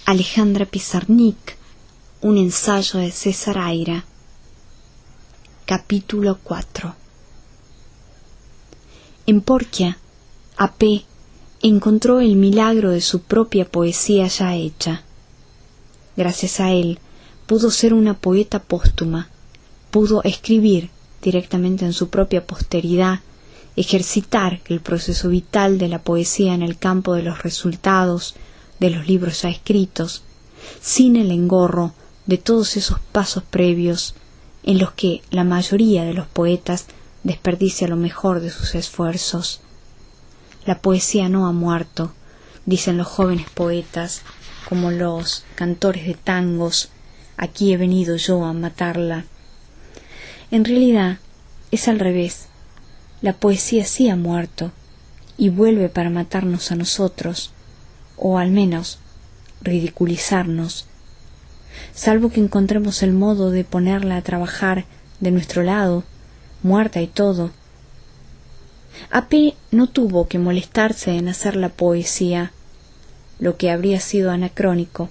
Alejandra Pizarnik, un ensayo de César Aira. Capítulo 4. En Porcia, A.P. encontró el milagro de su propia poesía ya hecha. Gracias a él, pudo ser una poeta póstuma, pudo escribir directamente en su propia posteridad, ejercitar el proceso vital de la poesía en el campo de los resultados de los libros ya escritos, sin el engorro de todos esos pasos previos en los que la mayoría de los poetas desperdicia lo mejor de sus esfuerzos. La poesía no ha muerto, dicen los jóvenes poetas, como los cantores de tangos, aquí he venido yo a matarla. En realidad es al revés, la poesía sí ha muerto y vuelve para matarnos a nosotros, o al menos ridiculizarnos, salvo que encontremos el modo de ponerla a trabajar de nuestro lado, muerta y todo. A.P. no tuvo que molestarse en hacer la poesía, lo que habría sido anacrónico.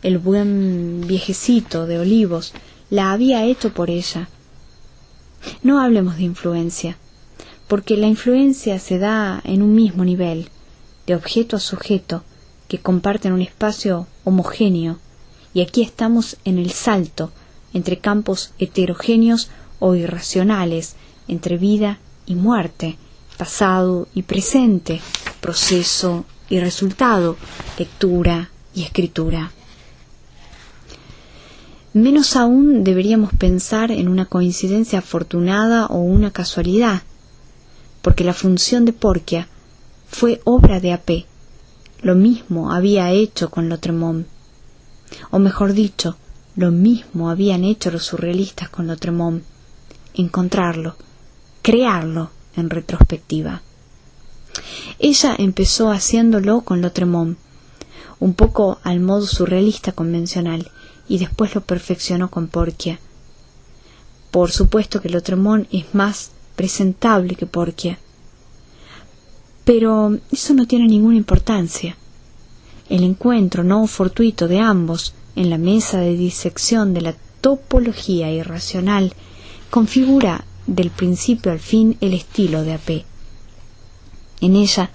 El buen viejecito de Olivos la había hecho por ella. No hablemos de influencia, porque la influencia se da en un mismo nivel, de objeto a sujeto, que comparten un espacio homogéneo, y aquí estamos en el salto entre campos heterogéneos o irracionales, entre vida y muerte, pasado y presente, proceso y resultado, lectura y escritura. Menos aún deberíamos pensar en una coincidencia afortunada o una casualidad, porque la función de Porcia fue obra de A.P. Lo mismo había hecho con Lautréamont, o mejor dicho, lo mismo habían hecho los surrealistas con Lautréamont, encontrarlo, crearlo en retrospectiva. Ella empezó haciéndolo con Lautréamont, un poco al modo surrealista convencional, y después lo perfeccionó con Porcia. Por supuesto que Lautréamont es más presentable que Porcia, pero eso no tiene ninguna importancia. El encuentro no fortuito de ambos en la mesa de disección de la topología irracional configura del principio al fin el estilo de A.P. En ella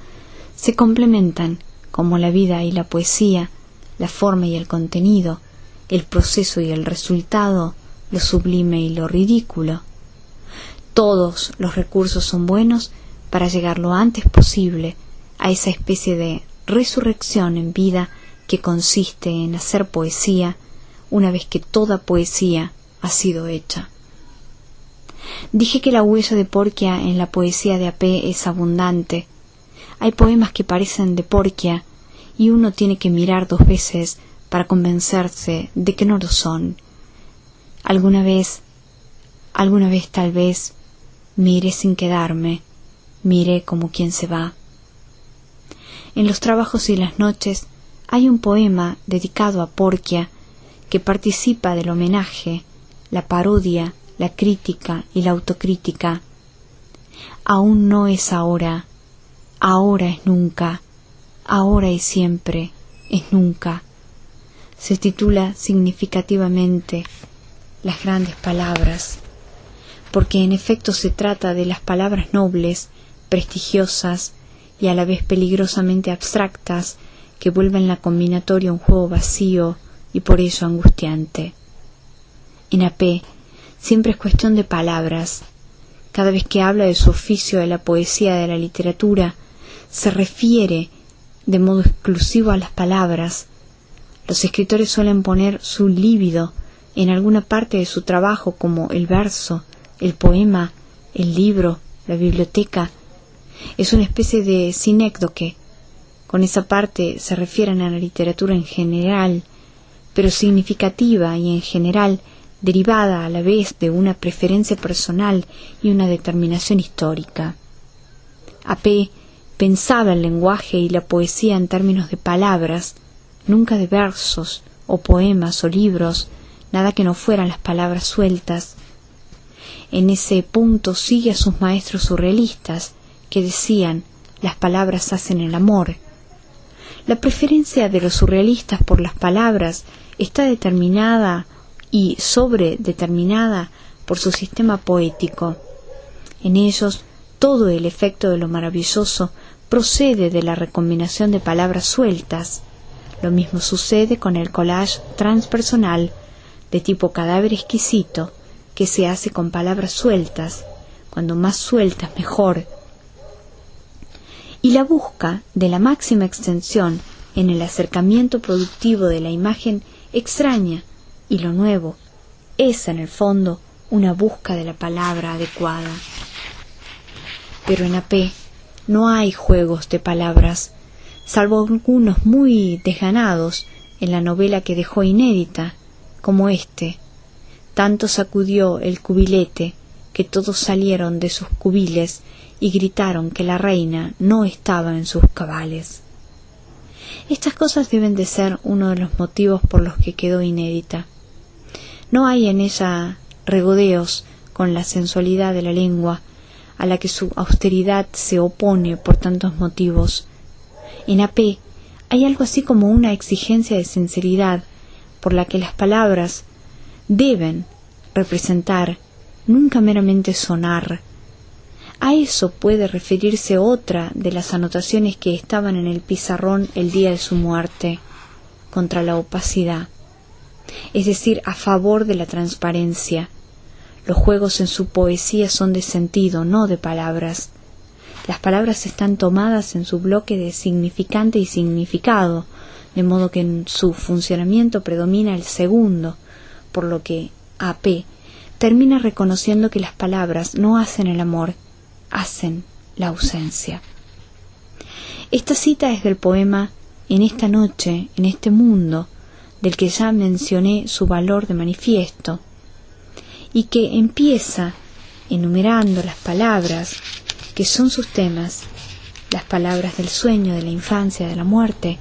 se complementan, como la vida y la poesía, la forma y el contenido, el proceso y el resultado, lo sublime y lo ridículo. Todos los recursos son buenos para llegar lo antes posible a esa especie de resurrección en vida que consiste en hacer poesía una vez que toda poesía ha sido hecha. Dije que la huella de Porcia en la poesía de A.P. es abundante. Hay poemas que parecen de Porcia y uno tiene que mirar 2 veces para convencerse de que no lo son. Alguna vez tal vez, miré sin quedarme, miré como quien se va. En los trabajos y las noches hay un poema dedicado a Porcia que participa del homenaje, la parodia, la crítica y la autocrítica. Aún no es ahora, ahora es nunca, ahora y siempre es nunca. Se titula significativamente Las grandes palabras, porque en efecto se trata de las palabras nobles, prestigiosas y a la vez peligrosamente abstractas que vuelven la combinatoria un juego vacío y por ello angustiante. En A.P. siempre es cuestión de palabras. Cada vez que habla de su oficio de la poesía de la literatura, se refiere de modo exclusivo a las palabras. Los escritores suelen poner su líbido en alguna parte de su trabajo, como el verso, el poema, el libro, la biblioteca. Es una especie de sinécdoque. Con esa parte se refieren a la literatura en general, pero significativa y en general derivada a la vez de una preferencia personal y una determinación histórica. A.P. pensaba el lenguaje y la poesía en términos de palabras, nunca de versos o poemas o libros, nada que no fueran las palabras sueltas. En ese punto sigue a sus maestros surrealistas, que decían: las palabras hacen el amor. La preferencia de los surrealistas por las palabras está determinada y sobredeterminada por su sistema poético. En ellos, todo el efecto de lo maravilloso procede de la recombinación de palabras sueltas. Lo mismo sucede con el collage transpersonal, de tipo cadáver exquisito, que se hace con palabras sueltas, cuando más sueltas mejor. Y la busca de la máxima extensión en el acercamiento productivo de la imagen extraña y lo nuevo es, en el fondo, una busca de la palabra adecuada. Pero en AP no hay juegos de palabras, salvo algunos muy desganados en la novela que dejó inédita, como este. Tanto sacudió el cubilete que todos salieron de sus cubiles y gritaron que la reina no estaba en sus cabales. Estas cosas deben de ser uno de los motivos por los que quedó inédita. No hay en ella regodeos con la sensualidad de la lengua, a la que su austeridad se opone por tantos motivos. En AP hay algo así como una exigencia de sinceridad, por la que las palabras deben representar, nunca meramente sonar. A eso puede referirse otra de las anotaciones que estaban en el pizarrón el día de su muerte, contra la opacidad, es decir, a favor de la transparencia. Los juegos en su poesía son de sentido, no de palabras. Las palabras están tomadas en su bloque de significante y significado, de modo que en su funcionamiento predomina el segundo, por lo que AP termina reconociendo que las palabras no hacen el amor, hacen la ausencia. Esta cita es del poema En esta noche, en este mundo, del que ya mencioné su valor de manifiesto, y que empieza enumerando las palabras que son sus temas, las palabras del sueño, de la infancia, de la muerte.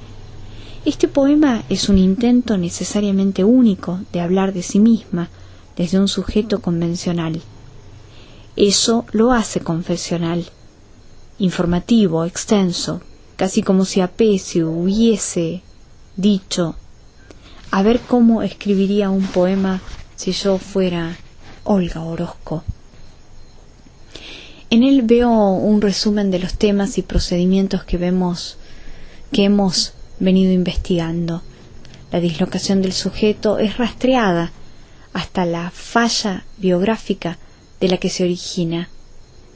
Este poema es un intento necesariamente único de hablar de sí misma desde un sujeto convencional. Eso lo hace confesional, informativo, extenso, casi como si AP se hubiese dicho: a ver cómo escribiría un poema si yo fuera Olga Orozco. En él veo un resumen de los temas y procedimientos que hemos venido investigando. La dislocación del sujeto es rastreada hasta la falla biográfica de la que se origina.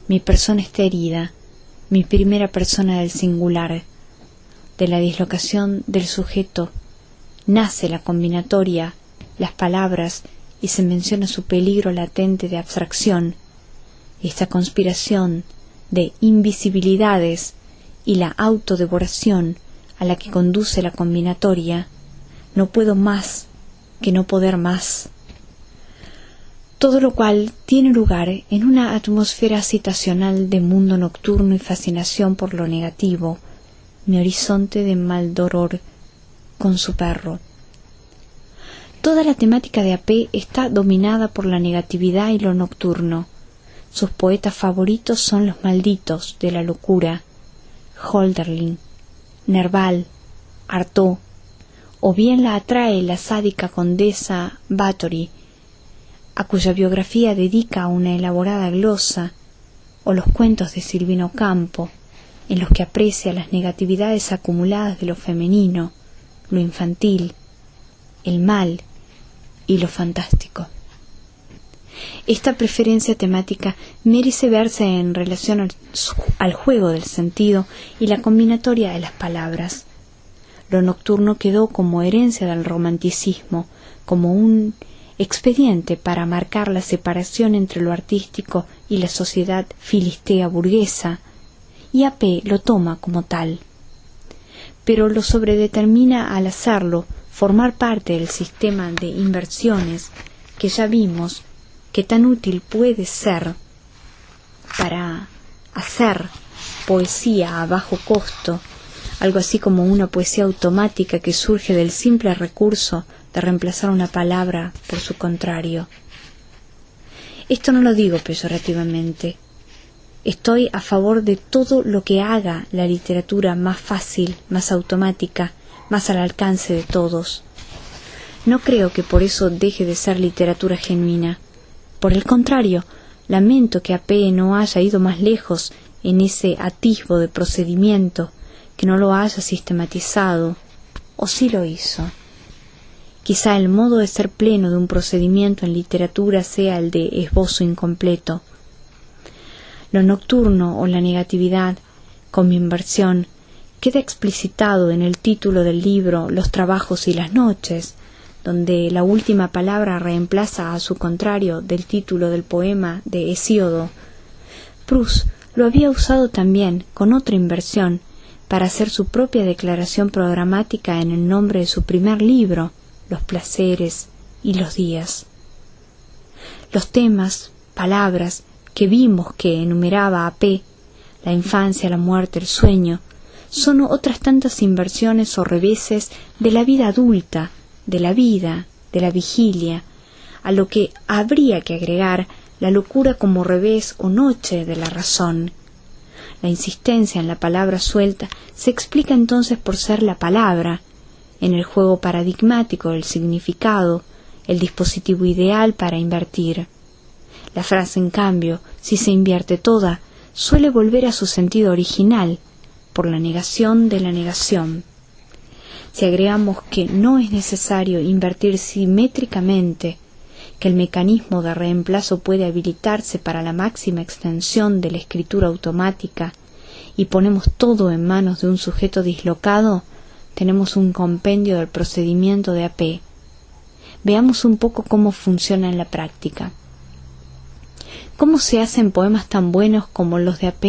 Mi persona está herida, mi primera persona del singular. De la dislocación del sujeto nace la combinatoria, las palabras, y se menciona su peligro latente de abstracción. Esta conspiración de invisibilidades y la autodevoración a la que conduce la combinatoria, no puedo más que no poder más. Todo lo cual tiene lugar en una atmósfera citacional de mundo nocturno y fascinación por lo negativo, mi horizonte de Maldoror con su perro. Toda la temática de AP está dominada por la negatividad y lo nocturno. Sus poetas favoritos son los malditos de la locura, Hölderlin, Nerval, Artaud, o bien la atrae la sádica condesa Báthory, a cuya biografía dedica una elaborada glosa, o los cuentos de Silvino Campo, en los que aprecia las negatividades acumuladas de lo femenino, lo infantil, el mal y lo fantástico. Esta preferencia temática merece verse en relación al juego del sentido y la combinatoria de las palabras. Lo nocturno quedó como herencia del romanticismo, como un expediente para marcar la separación entre lo artístico y la sociedad filistea burguesa, y AP lo toma como tal. Pero lo sobredetermina al hacerlo formar parte del sistema de inversiones que ya vimos que tan útil puede ser para hacer poesía a bajo costo, algo así como una poesía automática que surge del simple recurso de reemplazar una palabra por su contrario. Esto no lo digo peyorativamente. Estoy a favor de todo lo que haga la literatura más fácil, más automática, más al alcance de todos. No creo que por eso deje de ser literatura genuina. Por el contrario, lamento que AP no haya ido más lejos en ese atisbo de procedimiento, que no lo haya sistematizado, o sí lo hizo. Quizá el modo de ser pleno de un procedimiento en literatura sea el de esbozo incompleto. Lo nocturno o la negatividad, como inversión, queda explicitado en el título del libro Los trabajos y las noches, donde la última palabra reemplaza a su contrario del título del poema de Hesíodo. Proust lo había usado también, con otra inversión, para hacer su propia declaración programática en el nombre de su primer libro, Los placeres y los días. Los temas, palabras, que vimos que enumeraba AP, la infancia, la muerte, el sueño, son otras tantas inversiones o reveses de la vida adulta, de la vida, de la vigilia, a lo que habría que agregar la locura como revés o noche de la razón. La insistencia en la palabra suelta se explica entonces por ser la palabra, en el juego paradigmático del significado, el dispositivo ideal para invertir. La frase, en cambio, si se invierte toda, suele volver a su sentido original, por la negación de la negación. Si agregamos que no es necesario invertir simétricamente, que el mecanismo de reemplazo puede habilitarse para la máxima extensión de la escritura automática, y ponemos todo en manos de un sujeto dislocado, tenemos un compendio del procedimiento de AP. Veamos un poco cómo funciona en la práctica. ¿Cómo se hacen poemas tan buenos como los de AP?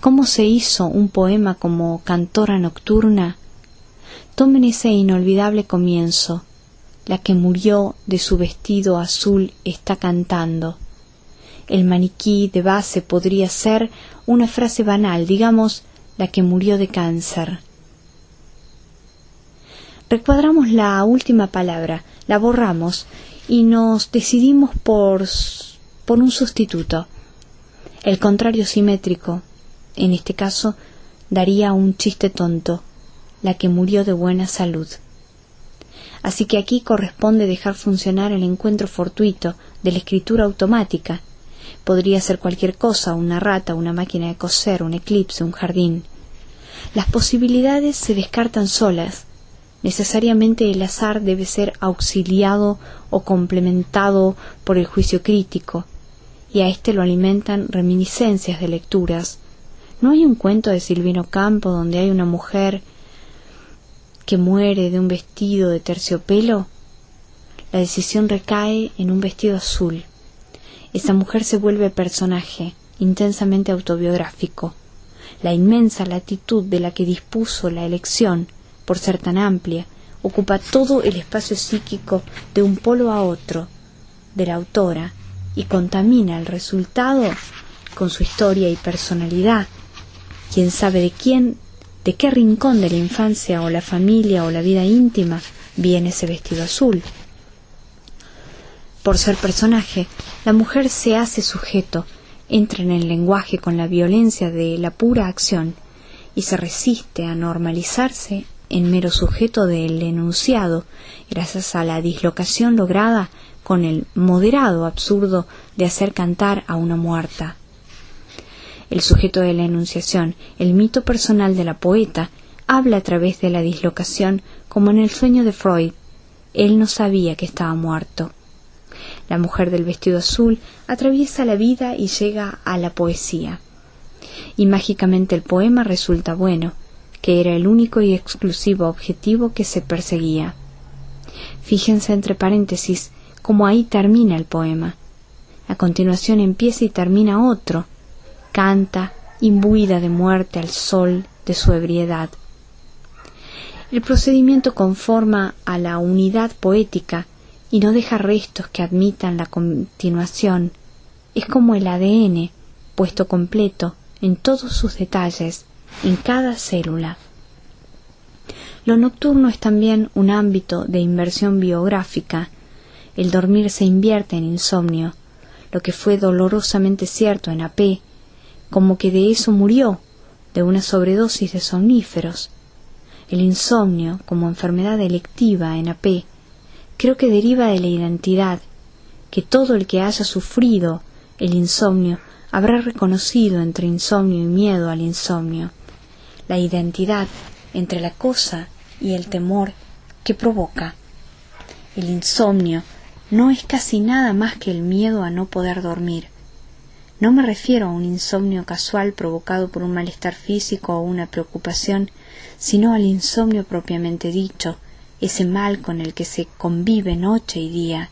¿Cómo se hizo un poema como Cantora Nocturna? Tomen ese inolvidable comienzo. La que murió de su vestido azul está cantando. El maniquí de base podría ser una frase banal, digamos, la que murió de cáncer. Recuadramos la última palabra, la borramos y nos decidimos por un sustituto. El contrario simétrico, en este caso, daría un chiste tonto, la que murió de buena salud. Así que aquí corresponde dejar funcionar el encuentro fortuito de la escritura automática. Podría ser cualquier cosa, una rata, una máquina de coser, un eclipse, un jardín. Las posibilidades se descartan solas. Necesariamente el azar debe ser auxiliado o complementado por el juicio crítico, y a éste lo alimentan reminiscencias de lecturas. ¿No hay un cuento de Silvino Campo donde hay una mujer que muere de un vestido de terciopelo? La decisión recae en un vestido azul. Esa mujer se vuelve personaje, intensamente autobiográfico. La inmensa latitud de la que dispuso la elección, por ser tan amplia, ocupa todo el espacio psíquico de un polo a otro, de la autora, y contamina el resultado con su historia y personalidad. ¿Quién sabe de qué rincón de la infancia o la familia o la vida íntima viene ese vestido azul? Por ser personaje, la mujer se hace sujeto, entra en el lenguaje con la violencia de la pura acción y se resiste a normalizarse en mero sujeto del enunciado, gracias a la dislocación lograda con el moderado absurdo de hacer cantar a una muerta. El sujeto de la enunciación, el mito personal de la poeta, habla a través de la dislocación como en el sueño de Freud. Él no sabía que estaba muerto. La mujer del vestido azul atraviesa la vida y llega a la poesía. Y mágicamente el poema resulta bueno, que era el único y exclusivo objetivo que se perseguía. Fíjense entre paréntesis cómo ahí termina el poema. A continuación empieza y termina otro. Canta, imbuida de muerte al sol de su ebriedad. El procedimiento conforma a la unidad poética y no deja restos que admitan la continuación. Es como el ADN, puesto completo en todos sus detalles, en cada célula. Lo nocturno es también un ámbito de inversión biográfica. El dormir se invierte en insomnio, lo que fue dolorosamente cierto en AP, como que de eso murió, de una sobredosis de somníferos. El insomnio, como enfermedad electiva en AP, creo que deriva de la identidad, que todo el que haya sufrido el insomnio habrá reconocido entre insomnio y miedo al insomnio, la identidad entre la cosa y el temor que provoca. El insomnio no es casi nada más que el miedo a no poder dormir. No me refiero a un insomnio casual provocado por un malestar físico o una preocupación, sino al insomnio propiamente dicho, ese mal con el que se convive noche y día.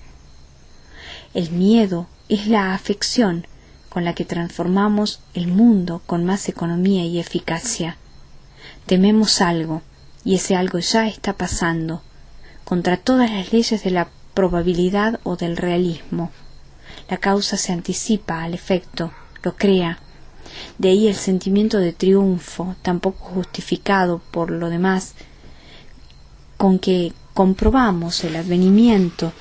El miedo es la afección con la que transformamos el mundo con más economía y eficacia. Tememos algo, y ese algo ya está pasando, contra todas las leyes de la probabilidad o del realismo. La causa se anticipa al efecto, lo crea. De ahí el sentimiento de triunfo, tan poco justificado por lo demás, con que comprobamos el advenimiento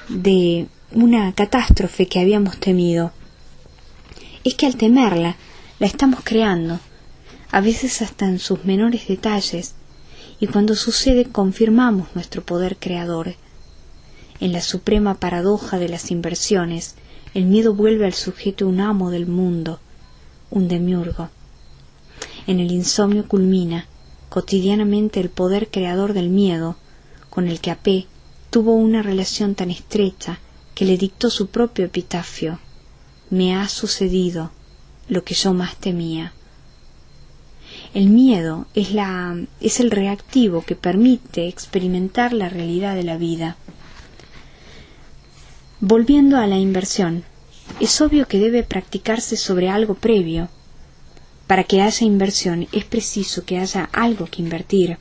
de una catástrofe que habíamos temido. Es que al temerla, la estamos creando, a veces hasta en sus menores detalles, y cuando sucede confirmamos nuestro poder creador. En la suprema paradoja de las inversiones, el miedo vuelve al sujeto un amo del mundo, un demiurgo. En el insomnio culmina cotidianamente el poder creador del miedo, con el que AP tuvo una relación tan estrecha que le dictó su propio epitafio: me ha sucedido lo que yo más temía. El miedo es el reactivo que permite experimentar la realidad de la vida. Volviendo a la inversión, es obvio que debe practicarse sobre algo previo. Para que haya inversión es preciso que haya algo que invertir.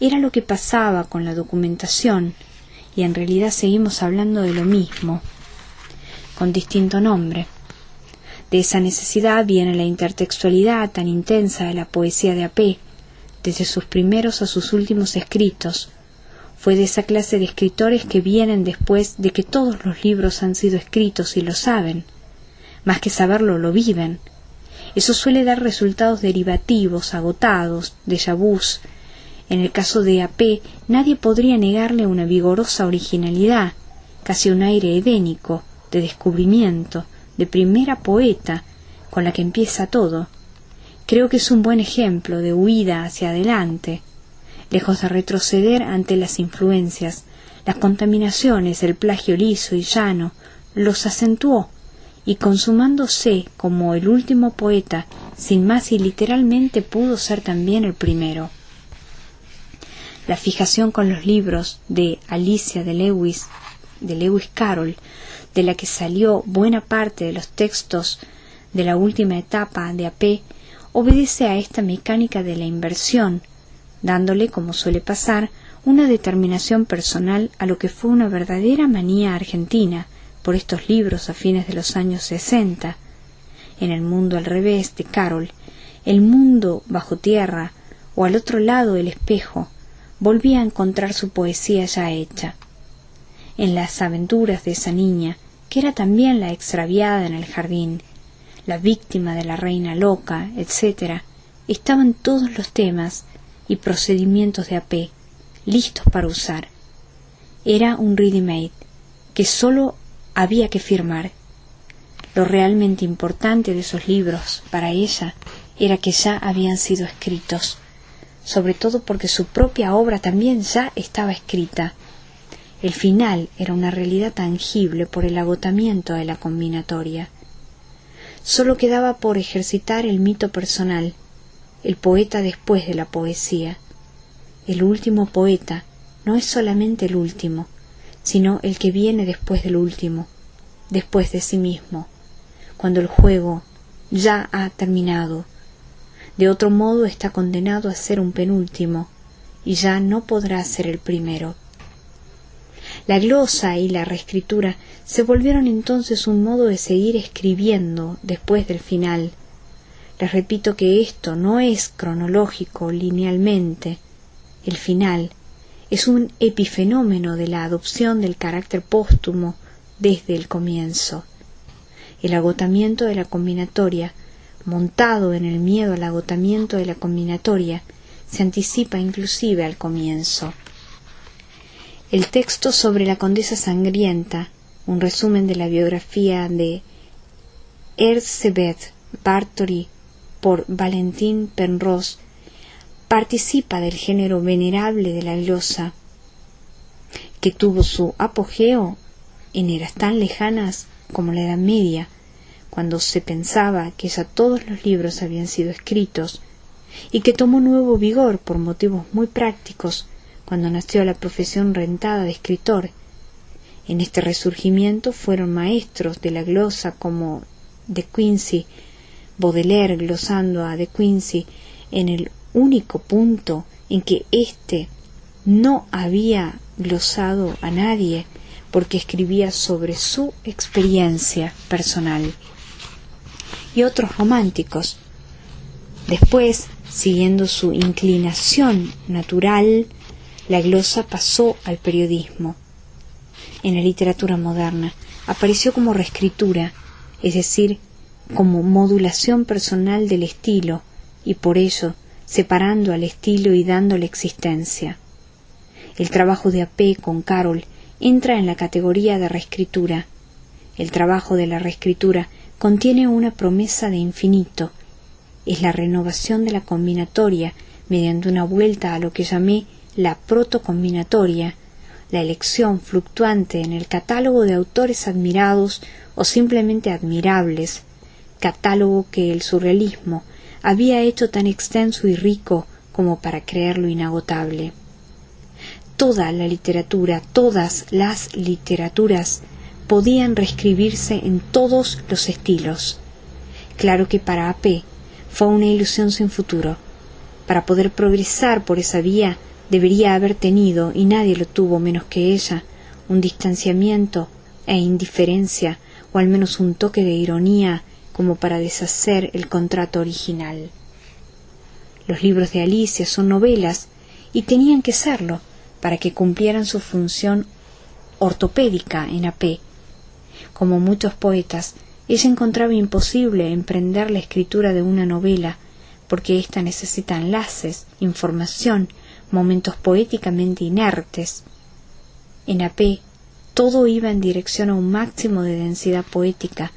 Era lo que pasaba con la documentación, y en realidad seguimos hablando de lo mismo, con distinto nombre. De esa necesidad viene la intertextualidad tan intensa de la poesía de AP, desde sus primeros a sus últimos escritos. Fue de esa clase de escritores que vienen después de que todos los libros han sido escritos y lo saben. Más que saberlo, lo viven. Eso suele dar resultados derivativos, agotados, déjà vus. En el caso de AP, nadie podría negarle una vigorosa originalidad, casi un aire edénico, de descubrimiento, de primera poeta, con la que empieza todo. Creo que es un buen ejemplo de huida hacia adelante, lejos de retroceder ante las influencias, las contaminaciones, el plagio liso y llano, los acentuó, y consumándose como el último poeta, sin más y literalmente pudo ser también el primero. La fijación con los libros de Alicia de Lewis Carroll, de la que salió buena parte de los textos de la última etapa de AP, obedece a esta mecánica de la inversión, dándole, como suele pasar, una determinación personal a lo que fue una verdadera manía argentina por estos libros a fines de los años 60. En El mundo al revés de Carroll, el mundo bajo tierra o al otro lado del espejo, volvía a encontrar su poesía ya hecha. En las aventuras de esa niña, que era también la extraviada en el jardín, la víctima de la reina loca, etc., estaban todos los temas y procedimientos de AP, listos para usar. Era un ready-made, que sólo había que firmar. Lo realmente importante de esos libros, para ella, era que ya habían sido escritos, sobre todo porque su propia obra también ya estaba escrita. El final era una realidad tangible por el agotamiento de la combinatoria. Sólo quedaba por ejercitar el mito personal, el poeta después de la poesía. El último poeta no es solamente el último, sino el que viene después del último, después de sí mismo, cuando el juego ya ha terminado. De otro modo está condenado a ser un penúltimo, y ya no podrá ser el primero. La glosa y la reescritura se volvieron entonces un modo de seguir escribiendo después del final. Les repito que esto no es cronológico linealmente. El final es un epifenómeno de la adopción del carácter póstumo desde el comienzo. El agotamiento de la combinatoria montado en el miedo al agotamiento de la combinatoria, se anticipa inclusive al comienzo. El texto sobre la condesa sangrienta, un resumen de la biografía de Erzsébet Báthory por Valentin Penrose, participa del género venerable de la glosa, que tuvo su apogeo en eras tan lejanas como la Edad Media, cuando se pensaba que ya todos los libros habían sido escritos, y que tomó nuevo vigor por motivos muy prácticos cuando nació la profesión rentada de escritor. En este resurgimiento fueron maestros de la glosa como De Quincey, Baudelaire glosando a De Quincey en el único punto en que éste no había glosado a nadie, porque escribía sobre su experiencia personal, y otros románticos. Después, siguiendo su inclinación natural, la glosa pasó al periodismo. En la literatura moderna apareció como reescritura, es decir, como modulación personal del estilo, y por ello separando al estilo y dándole existencia. El trabajo de A.P. con Carroll entra en la categoría de reescritura. El trabajo de la reescritura contiene una promesa de infinito. Es la renovación de la combinatoria mediante una vuelta a lo que llamé la protocombinatoria, la elección fluctuante en el catálogo de autores admirados o simplemente admirables, catálogo que el surrealismo había hecho tan extenso y rico como para creerlo inagotable. Toda la literatura, todas las literaturas podían reescribirse en todos los estilos. Claro que para A.P. fue una ilusión sin futuro. Para poder progresar por esa vía debería haber tenido, y nadie lo tuvo menos que ella, un distanciamiento e indiferencia, o al menos un toque de ironía, como para deshacer el contrato original. Los libros de Alicia son novelas, y tenían que serlo, para que cumplieran su función ortopédica en A.P. Como muchos poetas, ella encontraba imposible emprender la escritura de una novela, porque ésta necesita enlaces, información, momentos poéticamente inertes. En A.P. todo iba en dirección a un máximo de densidad poética,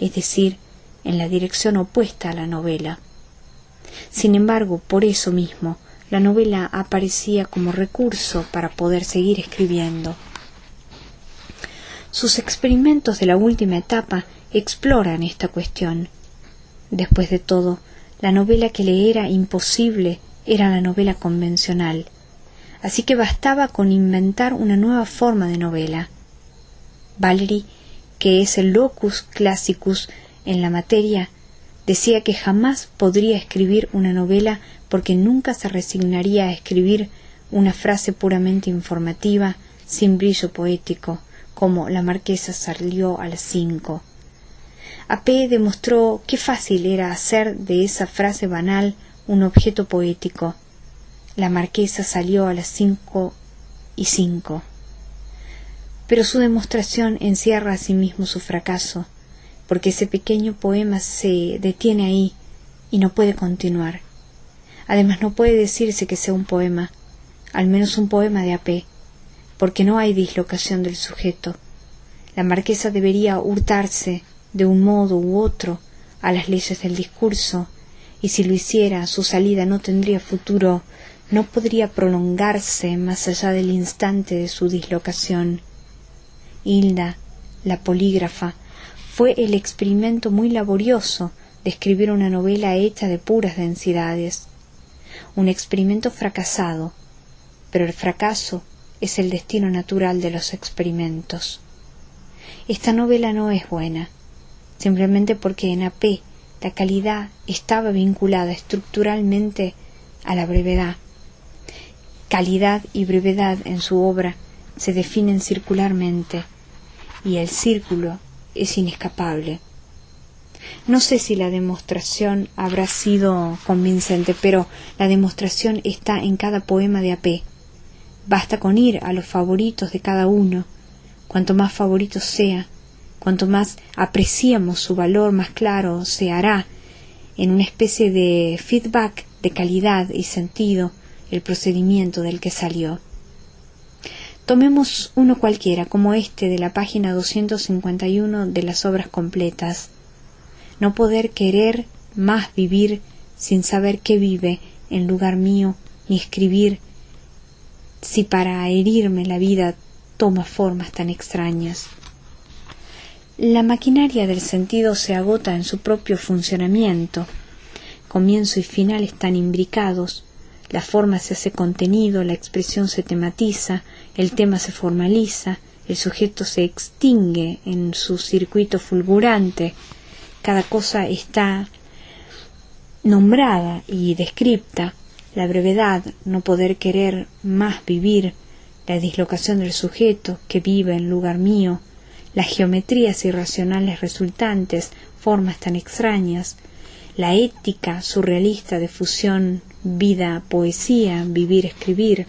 es decir, en la dirección opuesta a la novela. Sin embargo, por eso mismo, la novela aparecía como recurso para poder seguir escribiendo. Sus experimentos de la última etapa exploran esta cuestión. Después de todo, la novela que le era imposible era la novela convencional, así que bastaba con inventar una nueva forma de novela. Valery, que es el locus classicus en la materia, decía que jamás podría escribir una novela porque nunca se resignaría a escribir una frase puramente informativa, sin brillo poético, como La marquesa salió a las 5. A.P. demostró qué fácil era hacer de esa frase banal un objeto poético. La marquesa salió a las 5:05. Pero su demostración encierra asimismo su fracaso, porque ese pequeño poema se detiene ahí y no puede continuar. Además, no puede decirse que sea un poema, al menos un poema de A.P., porque no hay dislocación del sujeto. La marquesa debería hurtarse, de un modo u otro, a las leyes del discurso, y si lo hiciera, su salida no tendría futuro, no podría prolongarse más allá del instante de su dislocación. Hilda, la polígrafa, fue el experimento muy laborioso de escribir una novela hecha de puras densidades. Un experimento fracasado, pero el fracaso es el destino natural de los experimentos. Esta novela no es buena, simplemente porque en A.P. la calidad estaba vinculada estructuralmente a la brevedad. Calidad y brevedad en su obra se definen circularmente, y el círculo es inescapable. No sé si la demostración habrá sido convincente, pero la demostración está en cada poema de A.P. Basta con ir a los favoritos de cada uno. Cuanto más favorito sea, cuanto más apreciamos su valor, más claro se hará en una especie de feedback de calidad y sentido el procedimiento del que salió. Tomemos uno cualquiera, como este de la página 251 de las obras completas. No poder querer más vivir sin saber qué vive en lugar mío, ni escribir si para herirme la vida toma formas tan extrañas. La maquinaria del sentido se agota en su propio funcionamiento. Comienzo y final están imbricados. La forma se hace contenido, la expresión se tematiza, el tema se formaliza, el sujeto se extingue en su circuito fulgurante. Cada cosa está nombrada y descripta. La brevedad, no poder querer más vivir, la dislocación del sujeto que vive en lugar mío, las geometrías irracionales resultantes, formas tan extrañas, la ética surrealista de fusión vida-poesía, vivir-escribir,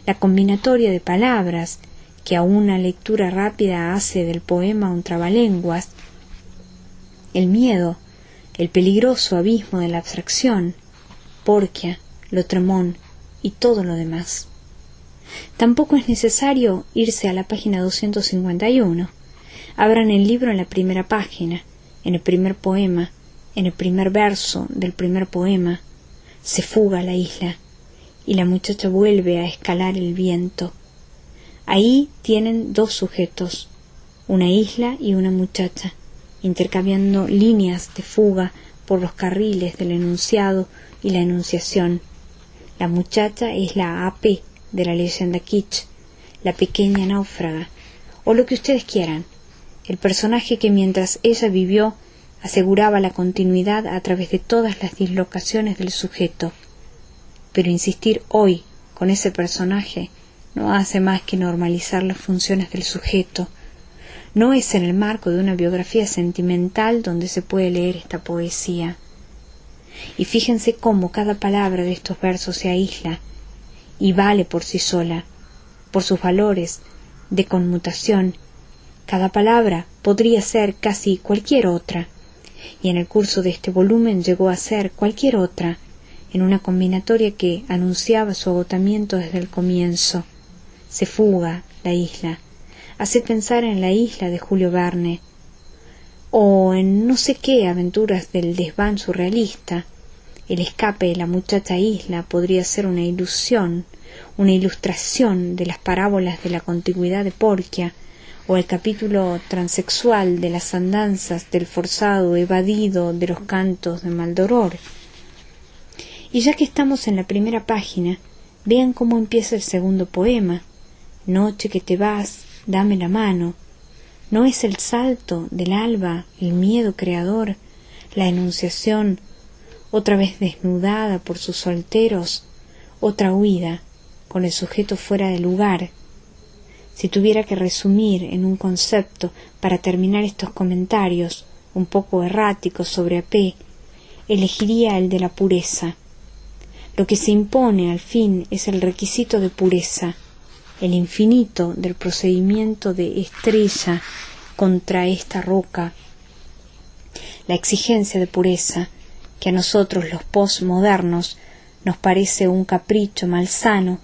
la combinatoria de palabras que a una lectura rápida hace del poema un trabalenguas, el miedo, el peligroso abismo de la abstracción, Porquia, Lautréamont y todo lo demás. Tampoco es necesario irse a la página 251. Abran el libro en la primera página, en el primer poema, en el primer verso del primer poema. Se fuga la isla y la muchacha vuelve a escalar el viento. Ahí tienen dos sujetos, una isla y una muchacha, intercambiando líneas de fuga por los carriles del enunciado y la enunciación. La muchacha es la AP de la leyenda kitsch, la pequeña náufraga, o lo que ustedes quieran, el personaje que mientras ella vivió aseguraba la continuidad a través de todas las dislocaciones del sujeto. Pero insistir hoy con ese personaje no hace más que normalizar las funciones del sujeto. No es en el marco de una biografía sentimental donde se puede leer esta poesía. Y fíjense cómo cada palabra de estos versos se aísla y vale por sí sola, por sus valores de conmutación. Cada palabra podría ser casi cualquier otra, y en el curso de este volumen llegó a ser cualquier otra, en una combinatoria que anunciaba su agotamiento desde el comienzo. Se fuga la isla, hace pensar en la isla de Julio Verne, o en no sé qué aventuras del desván surrealista. El escape de la muchacha isla podría ser una ilusión, una ilustración de las parábolas de la contigüidad de Porquia, o el capítulo transexual de las andanzas del forzado evadido de los cantos de Maldoror. Y ya que estamos en la primera página, vean cómo empieza el segundo poema. Noche que te vas, dame la mano. ¿No es el salto del alba, el miedo creador, la enunciación, otra vez desnudada por sus solteros, otra huida, con el sujeto fuera de lugar? Si tuviera que resumir en un concepto para terminar estos comentarios un poco erráticos sobre AP, elegiría el de la pureza. Lo que se impone al fin es el requisito de pureza, el infinito del procedimiento de estrella contra esta roca, la exigencia de pureza que a nosotros los postmodernos nos parece un capricho malsano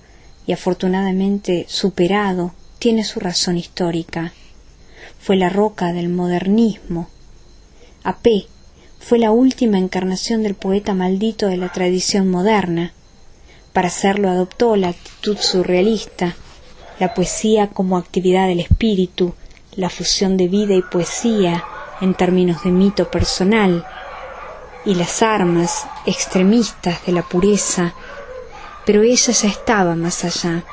y afortunadamente superado, tiene su razón histórica. Fue la roca del modernismo. AP fue la última encarnación del poeta maldito de la tradición moderna. Para hacerlo adoptó la actitud surrealista, la poesía como actividad del espíritu, la fusión de vida y poesía en términos de mito personal, y las armas extremistas de la pureza, pero ella ya estaba más allá.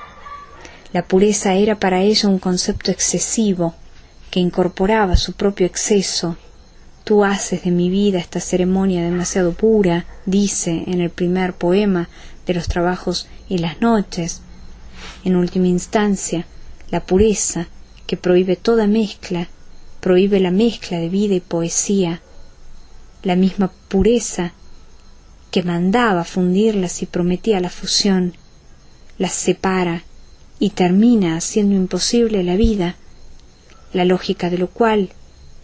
La pureza era para ella un concepto excesivo, que incorporaba su propio exceso. Tú haces de mi vida esta ceremonia demasiado pura, dice en el primer poema de los trabajos y las noches. En última instancia, la pureza, que prohíbe toda mezcla, prohíbe la mezcla de vida y poesía. La misma pureza que mandaba fundirlas y prometía la fusión, las separa y termina haciendo imposible la vida, la lógica de lo cual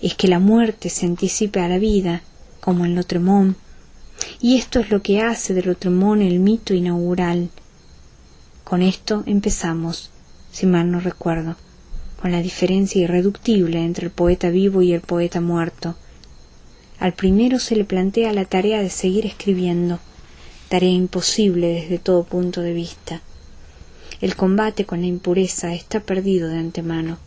es que la muerte se anticipe a la vida, como en Lautréamont, Y esto es lo que hace de Lautréamont el mito inaugural. Con esto empezamos, si mal no recuerdo, con la diferencia irreductible entre el poeta vivo y el poeta muerto. Al primero se le plantea la tarea de seguir escribiendo, tarea imposible desde todo punto de vista. El combate con la impureza está perdido de antemano.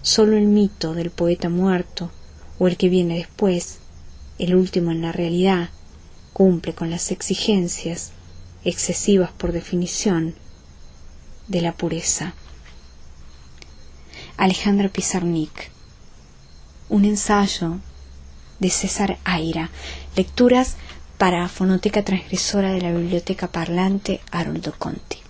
Solo el mito del poeta muerto, o el que viene después, el último en la realidad, cumple con las exigencias, excesivas por definición, de la pureza. Alejandra Pizarnik. Un ensayo de César Aira. Lecturas para Fonoteca Transgresora de la Biblioteca Parlante Haroldo Conti.